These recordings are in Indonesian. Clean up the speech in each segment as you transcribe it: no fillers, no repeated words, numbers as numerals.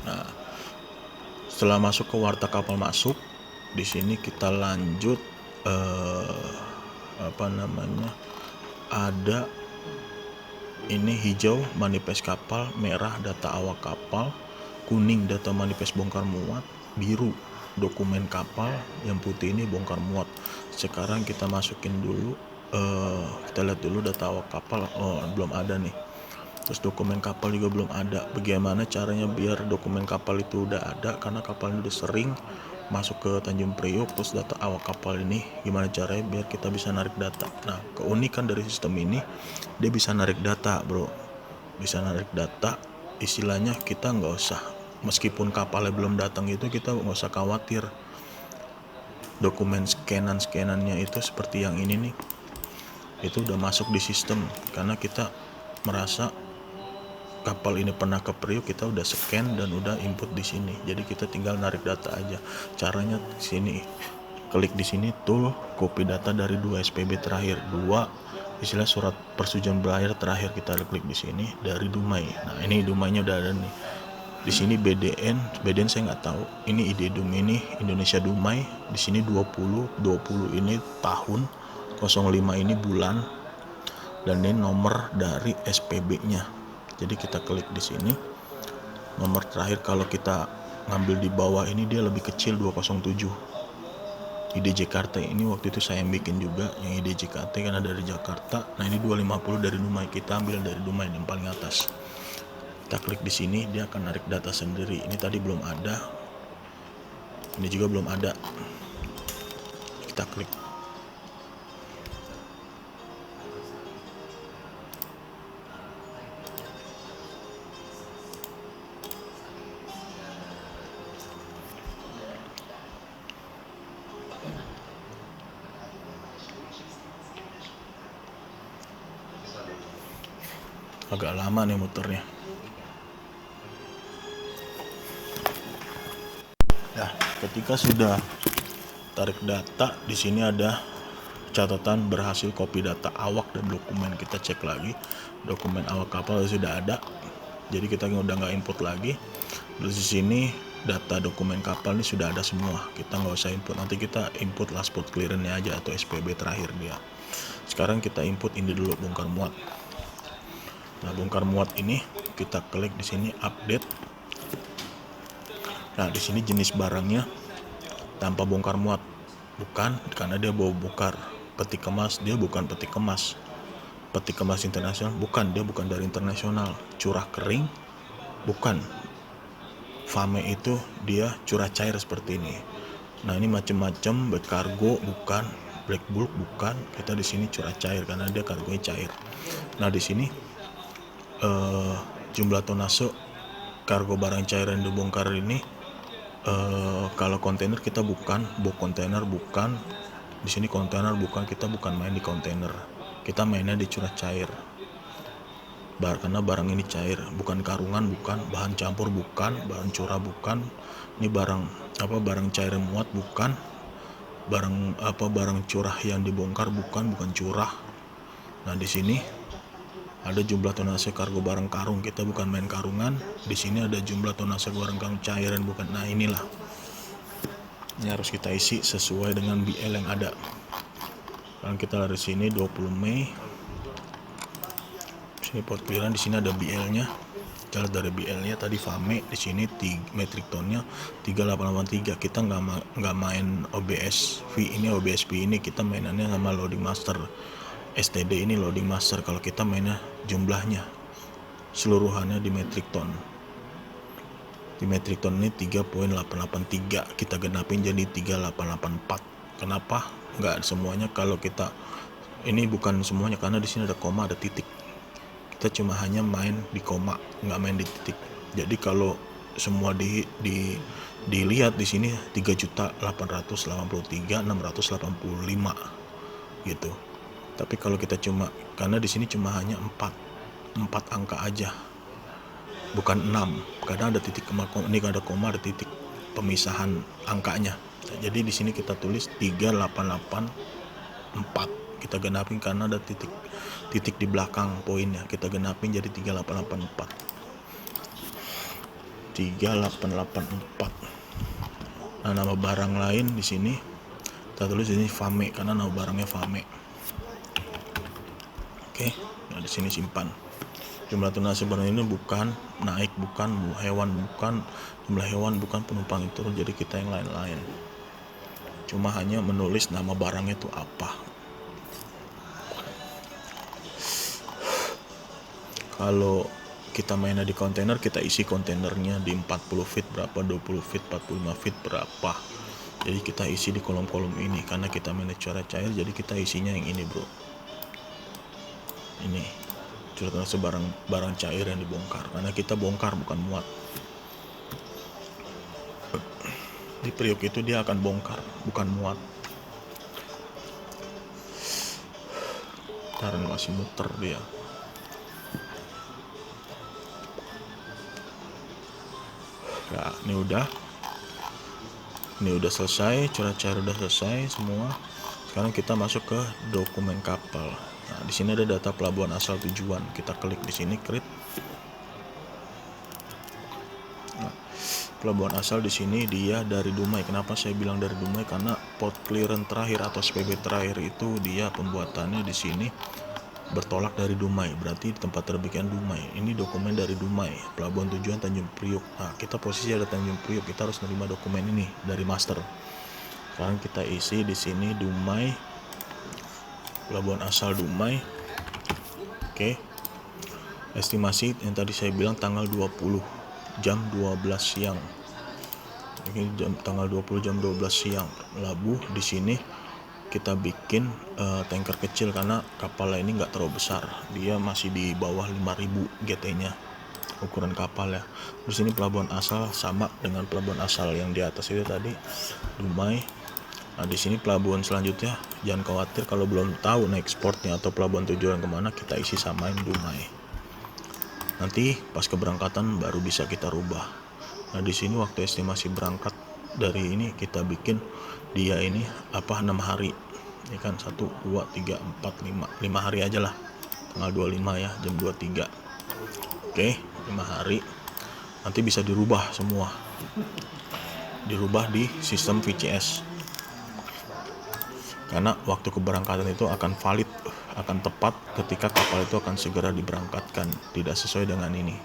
Nah, setelah masuk ke warta kapal masuk, di sini kita lanjut ada ini hijau manifest kapal, merah data awak kapal, kuning data manifest bongkar muat, biru dokumen kapal, yang putih ini bongkar muat. Sekarang kita masukin dulu, kita lihat dulu data awak kapal. Belum ada nih. Terus dokumen kapal juga belum ada. Bagaimana caranya biar dokumen kapal itu udah ada, karena kapal ini udah sering masuk ke Tanjung Priok. Terus data awak kapal ini gimana caranya biar kita bisa narik data. Nah, keunikan dari sistem ini, dia bisa narik data bro, bisa narik data. Istilahnya kita nggak usah, meskipun kapalnya belum datang itu, kita nggak usah khawatir dokumen scanannya itu seperti yang ini nih, itu udah masuk di sistem. Karena kita merasa kapal ini pernah ke Priok, kita udah scan dan udah input di sini. Jadi kita tinggal narik data aja. Caranya di sini, klik di sini tool, copy data dari 2 SPB terakhir, 2 istilah surat persetujuan berakhir terakhir, kita klik di sini dari Dumai. Nah, ini Dumainya udah ada nih. Di sini BDN saya nggak tahu. Ini IDDUM, ini Indonesia Dumai. Di sini 20 ini tahun, 05 ini bulan, dan ini nomor dari SPB-nya. Jadi kita klik di sini, nomor terakhir kalau kita ngambil di bawah ini dia lebih kecil, 207. ID Jakarta ini waktu itu saya bikin juga yang ID JKT karena dari Jakarta. Nah, ini 250 dari Dumai, kita ambil dari Dumai yang paling atas. Kita klik di sini, dia akan narik data sendiri. Ini tadi belum ada, ini juga belum ada. Kita klik. Agak lama nih muternya. Nah, ketika sudah tarik data, di sini ada catatan berhasil copy data awak dan dokumen. Kita cek lagi, dokumen awak kapal sudah ada, jadi kita udah nggak input lagi. Terus di sini data dokumen kapal ini sudah ada semua, kita nggak usah input. Nanti kita input last port clearance-nya aja atau SPB terakhir dia. Sekarang kita input ini dulu, bongkar muat. Nah, bongkar muat ini kita klik di sini update. Nah, di sini jenis barangnya tanpa bongkar muat, bukan karena dia bawa bongkar. Peti kemas, dia bukan peti kemas. Peti kemas internasional, bukan, dia bukan dari internasional. Curah kering, bukan. Fame itu dia curah cair seperti ini. Nah, ini macam-macam, back cargo bukan, black bulk bukan. Kita di sini curah cair karena dia kargonya cair. Nah, di sini jumlah tonase kargo barang cair yang dibongkar ini, kalau kontainer kita bukan, box kontainer bukan. Di sini kontainer bukan, kita bukan main di kontainer, kita mainnya di curah cair. Karena barang ini cair, bukan karungan, bukan bahan campur, bukan bahan curah, bukan. Ini barang cair muat, bukan barang curah yang dibongkar, bukan curah. Nah, di sini ada jumlah tonase kargo barang karung, kita bukan main karungan. Di sini ada jumlah tonase barang karung cairan, bukan. Nah, inilah ini harus kita isi sesuai dengan BL yang ada. Dan kita dari sini 20 Mei. Sini port clearance, di sini ada BL-nya. Kita lihat dari BL-nya tadi Fame, di sini metric ton-nya 3883. Kita nggak main OBSV ini, OBSV ini kita mainannya sama loading master. STD ini loading master. Kalau kita mainnya jumlahnya seluruhannya di metric ton. Di metric ton ini 3.883, kita genapin jadi 3884. Kenapa nggak semuanya? Kalau kita ini bukan semuanya karena di sini ada koma, ada titik. Kita cuma hanya main di koma, nggak main di titik. Jadi kalau semua dilihat di sini 3.883.685 gitu. Tapi kalau kita cuma, karena di sini cuma hanya 4 angka aja, bukan 6. Kadang ada titik koma, ini ada koma, ada titik pemisahan angkanya. Jadi di sini kita tulis 3884. Kita genapin karena ada titik di belakang poinnya. Kita genapin jadi 3884. 3884. Nah, nama barang lain di sini kita tulis ini Fame karena nama barangnya Fame. Oke, nah di sini simpan. Jumlah tuna sebenarnya ini bukan naik, bukan hewan, bukan jumlah hewan, bukan penumpang itu, jadi kita yang lain-lain. Cuma hanya menulis nama barangnya itu apa. Kalau kita mainnya di kontainer, kita isi kontainernya di 40 feet berapa, 20 feet, 45 feet berapa. Jadi kita isi di kolom-kolom ini. Karena kita manage cara cair, jadi kita isinya yang ini, bro. Ini curhatnya barang cair yang dibongkar. Karena kita bongkar bukan muat. Di periuk itu dia akan bongkar, bukan muat. Karena masih muter dia. Ya, ini udah selesai, curhat cair udah selesai semua. Sekarang kita masuk ke dokumen kapal. Nah, di sini ada data pelabuhan asal tujuan. Kita klik di sini, klik. Nah, pelabuhan asal di sini dia dari Dumai. Kenapa saya bilang dari Dumai? Karena port clearance terakhir atau SPB terakhir itu dia pembuatannya di sini bertolak dari Dumai, berarti di tempat terbitan Dumai. Ini dokumen dari Dumai, pelabuhan tujuan Tanjung Priok. Nah, kita posisi ada Tanjung Priok, kita harus menerima dokumen ini dari master. Sekarang kita isi di sini Dumai, pelabuhan asal Dumai. Oke. Estimasi yang tadi saya bilang tanggal 20 jam 12 siang. Ini tanggal 20 jam 12 siang. Labuh di sini kita bikin tanker kecil karena kapal ini nggak terlalu besar, dia masih di bawah 5000 GT-nya ukuran kapal ya. Terus ini pelabuhan asal sama dengan pelabuhan asal yang di atas itu tadi, Dumai. Nah, di sini pelabuhan selanjutnya jangan khawatir kalau belum tahu naik exportnya atau pelabuhan tujuan kemana, kita isi samain Dumai. Nanti pas keberangkatan baru bisa kita rubah. Nah, di sini waktu estimasi berangkat dari ini kita bikin dia ini 6 hari. Ini kan 1, 2, 3, 4, 5 hari aja lah. Tanggal 25 ya, jam 23. Oke, 5 hari. Nanti bisa dirubah semua. Dirubah di sistem VCS. Karena waktu keberangkatan itu akan valid, akan tepat ketika kapal itu akan segera diberangkatkan, tidak sesuai dengan ini.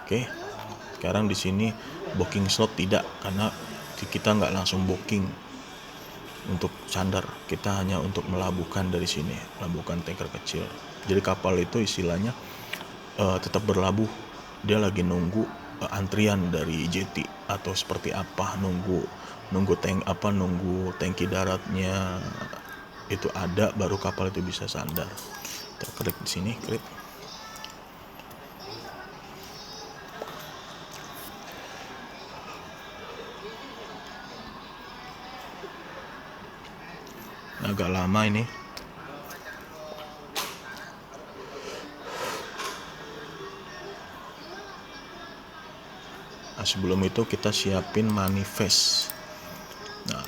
Oke. Sekarang di sini booking slot tidak, karena kita nggak langsung booking untuk sandar, kita hanya untuk melabuhkan dari sini, melabuhkan tanker kecil. Jadi kapal itu istilahnya tetap berlabuh, dia lagi nunggu antrian dari jeti atau seperti apa, nunggu tangki daratnya itu ada, baru kapal itu bisa sandar. Kita klik di sini, klik. Agak lama ini. Nah, sebelum itu kita siapin manifest. Nah,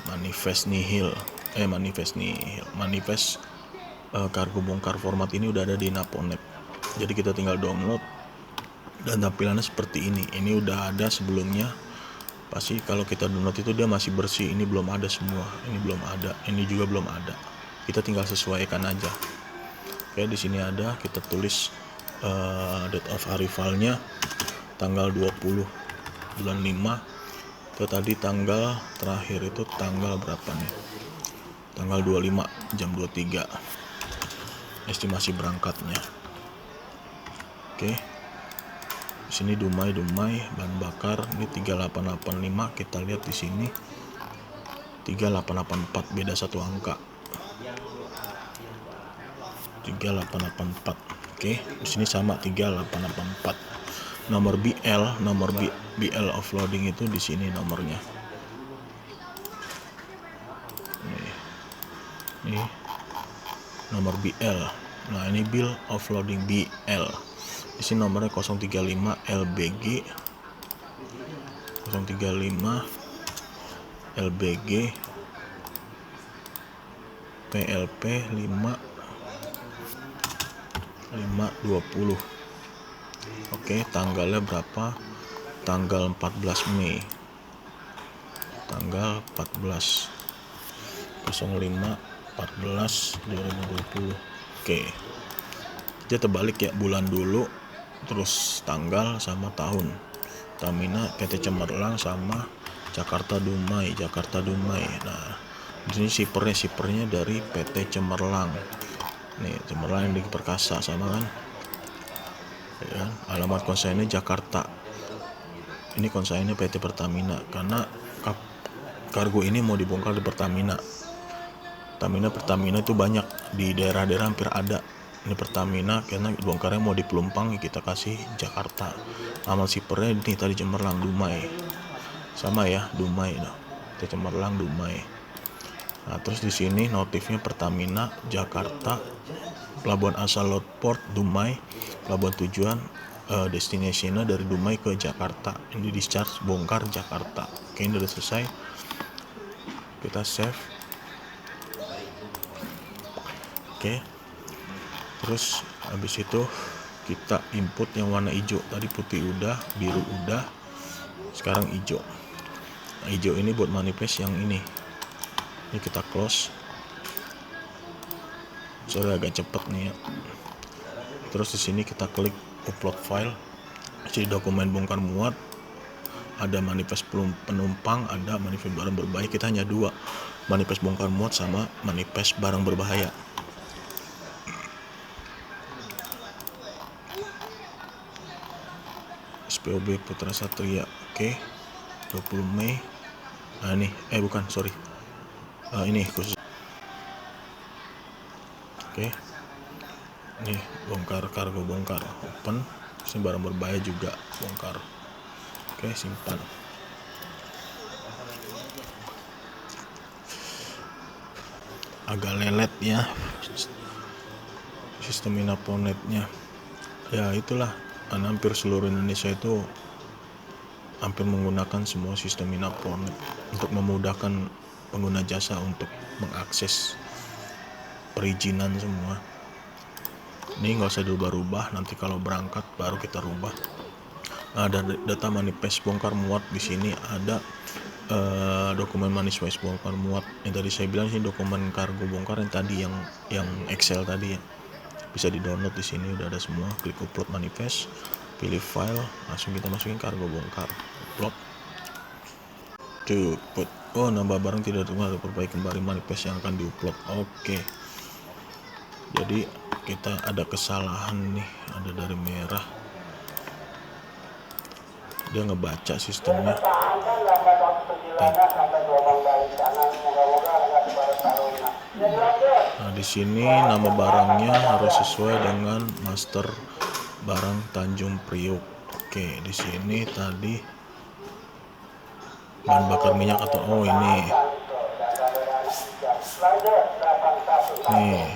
manifest kargo bongkar format ini udah ada di Naponet. Jadi kita tinggal download dan tampilannya seperti ini. Ini udah ada sebelumnya. Pasti kalau kita download itu dia masih bersih. Ini belum ada semua. Ini belum ada. Ini juga belum ada. Kita tinggal sesuaikan aja. Oke, di sini ada, kita tulis date of arrivalnya tanggal 20 bulan 5. Itu tadi tanggal terakhir itu tanggal berapa nih? Tanggal 25 jam 23. Estimasi berangkatnya. Oke. Di sini Dumai bahan bakar ini 3885, kita lihat di sini 3884, beda satu angka. 3884. Oke, di sini sama 3884. Nomor BL offloading itu di sini nomornya. Ini nomor BL. Nah, ini bill offloading BL. Di sini nomornya 035 LBG PLP 520. Oke, tanggalnya berapa? tanggal 14 Mei tanggal 14 05 14 2020. Oke, dia terbalik ya, bulan dulu terus tanggal sama tahun. Pertamina PT Cemerlang sama Jakarta Dumai. Nah, di sini sipernya dari PT Cemerlang. Nih, Cemerlang yang di Perkasa sama kan? Ya, alamat konsainnya Jakarta. Ini konsainnya PT Pertamina karena kargo ini mau dibongkar di Pertamina itu banyak di daerah-daerah hampir ada. Ini Pertamina karena bongkarnya mau di Pelumpang, kita kasih Jakarta. Amal sipernya ini tadi Cemerlang Dumai. Sama ya, Dumai. Nah, Cemerlang Dumai. Nah, terus di sini notifnya Pertamina Jakarta, pelabuhan asal load port Dumai, pelabuhan tujuan destinasinya dari Dumai ke Jakarta. Ini discharge bongkar Jakarta. Oke, ini udah selesai. Kita save. Oke, terus habis itu kita input yang warna hijau. Tadi putih udah, biru udah, sekarang hijau. Nah, hijau ini buat manifest yang ini kita close. Sorry agak cepet nih ya. Terus di sini kita klik upload file. Jadi dokumen bongkar muat, ada manifest penumpang, ada manifest barang berbahaya. Kita hanya dua, manifest bongkar muat sama manifest barang berbahaya. SPOB Putra Satria. Oke, 20 Mei. Nah ini bukan, sorry, ini khusus. Oke, ini bongkar kargo, bongkar open. Ini barang berbahaya juga bongkar. Oke, simpan. Agak lelet ya sistem Inaponetnya. Ya itulah, hampir seluruh Indonesia itu hampir menggunakan semua sistem Inaponet untuk memudahkan pengguna jasa untuk mengakses perizinan semua. Ini nggak usah dirubah-rubah, nanti kalau berangkat baru kita rubah. Ada data manifest bongkar muat. Di sini ada dokumen manifest bongkar muat yang tadi saya bilang. Ini dokumen kargo bongkar yang tadi, yang Excel tadi ya. Bisa di-download di sini, udah ada semua. Klik upload manifest, pilih file, langsung kita masukin kargo bongkar, upload. Cepet. Oh, nambah barang tidak terima, perbaiki kembali manifest yang akan diupload. Oke. Jadi kita ada kesalahan nih, ada dari merah. Dia ngebaca sistemnya. Nah, di sini nama barangnya harus sesuai dengan master barang Tanjung Priok. Oke, di sini tadi bahan bakar minyak atau ini. Nih,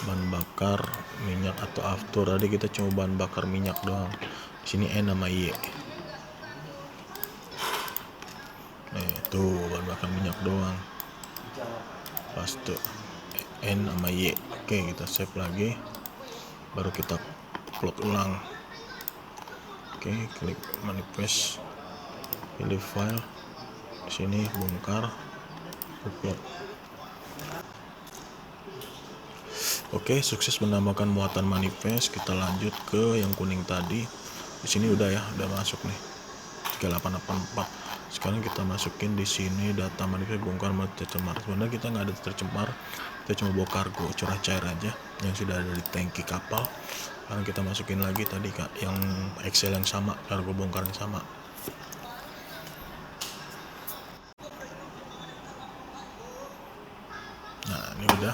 bahan bakar minyak atau aftur. Tadi kita cuma bahan bakar minyak doang. Di sini N sama Y. Tuh bahan bakar minyak doang. Pas tuh N sama Y. Oke, kita save lagi. Baru kita upload ulang. Oke, klik manifest, pilih file. Di sini bongkar, upload. Oke, sukses menambahkan muatan manifest. Kita lanjut ke yang kuning tadi. Di sini udah ya, udah masuk nih 3884. Sekarang kita masukin di sini data manifest bongkar muat tercemar. Sebenarnya kita nggak ada tercemar, kita cuma bawa kargo curah cair aja yang sudah ada di tangki kapal. Sekarang kita masukin lagi tadi kak, yang Excel yang sama, kargo bongkar yang sama. Nah ini udah,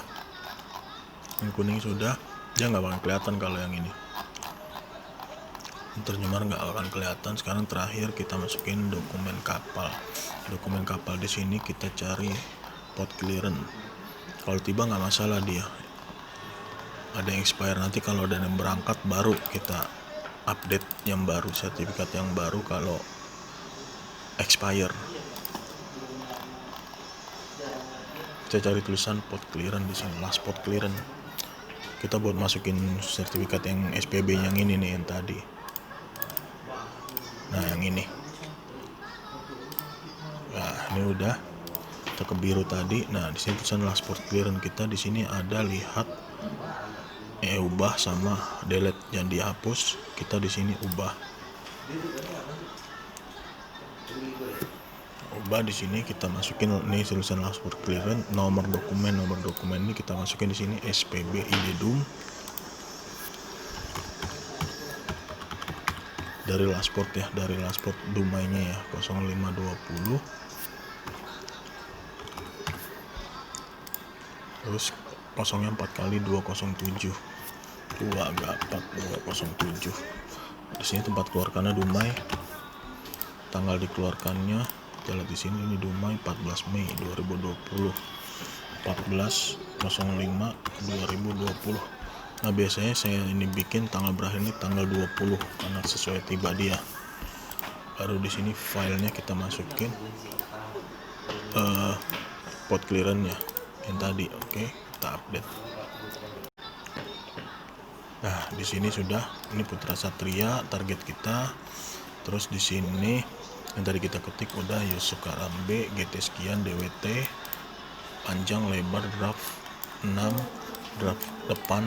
yang kuning sudah, dia nggak bakal kelihatan kalau yang ini tercemar, nggak akan kelihatan. Sekarang terakhir kita masukin dokumen kapal. Dokumen kapal di sini kita cari port clearance. Kalau tiba nggak masalah, dia ada yang expire. Nanti kalau ada yang berangkat baru kita update yang baru, sertifikat yang baru kalau expire. Kita cari tulisan port clearance di sini, last port clearance. Kita buat masukin sertifikat yang SPB yang ini nih, yang tadi. Nah yang ini. Nah, ini udah kita ke biru tadi. Nah, di sini tulisan last port clearance kita. Di sini ada lihat ubah sama delete, yang dihapus. Kita di sini ubah di sini kita masukin ini tulisan last port clearance, nomor dokumen ini kita masukin di sini SPB ID DUM dari last port ya, dari last port dumainya ya 0520. Terus kosongnya 4 kali 207 284 207. Di sini tempat keluarkannya Dumai, tanggal dikeluarkannya kita lihat di sini, ini Dumai 14 Mei 2020 14.05.2020. Nah, biasanya saya ini bikin tanggal berakhir ini tanggal 20 karena sesuai tiba dia. Baru di sini filenya kita masukin port clearance-nya yang tadi. Oke, kita update. Nah, di sini sudah, ini Putra Satria target kita. Terus di sini yang tadi kita ketik udah Yusuf Karambe GT sekian DWT, panjang lebar draft 6, draft depan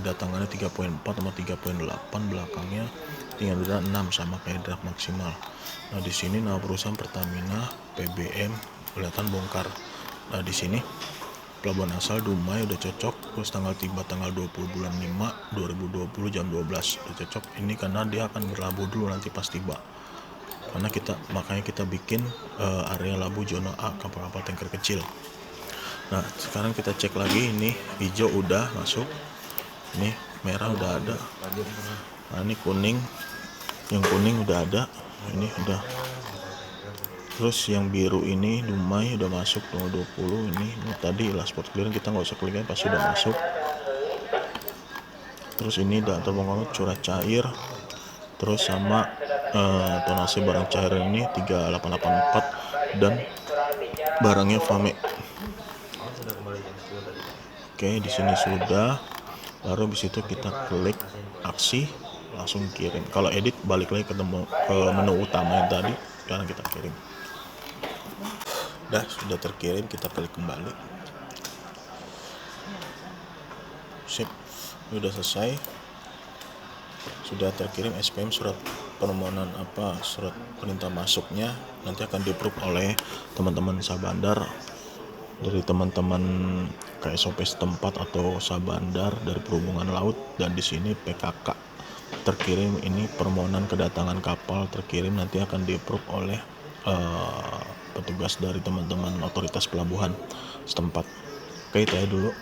datangannya 3.4 sama 3.8, belakangnya tinggal udah 6 sama kayak draft maksimal. Nah, di sini nama perusahaan Pertamina PBM kelihatan bongkar. Nah, di sini pelabuhan asal Dumai udah cocok, terus tanggal tiba tanggal 20 bulan 5 2020 jam 12 udah cocok. Ini karena dia akan berlabuh dulu nanti pas tiba, karena makanya kita bikin area labuh zona A kapal-kapal tanker kecil. Nah, sekarang kita cek lagi, ini hijau udah masuk, ini merah udah ada, nah ini kuning, yang kuning udah ada, ini udah. Terus yang biru ini Dumai udah masuk tanggal 20. Ini tadi last port clearance, kita nggak usah klik pas sudah masuk. Terus ini data bongkar curah cair, terus sama tonase barang cair ini 3884 dan barangnya Fame. Oke, di sini sudah. Baru habis itu kita klik aksi, langsung kirim. Kalau edit balik lagi ke menu utama yang tadi, sekarang kita kirim. Sudah terkirim, kita klik kembali. Sip, ini udah selesai, sudah terkirim SPM, surat permohonan surat perintah masuknya nanti akan di-approve oleh teman-teman Sabandar, dari teman-teman KSOP setempat atau Sabandar dari Perhubungan Laut. Dan di sini PKK terkirim, ini permohonan kedatangan kapal terkirim, nanti akan di-approve oleh petugas dari teman-teman otoritas pelabuhan setempat. Oke, itu dulu,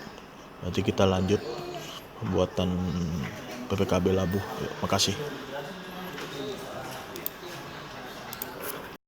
nanti kita lanjut pembuatan PPKB Labuh. Makasih.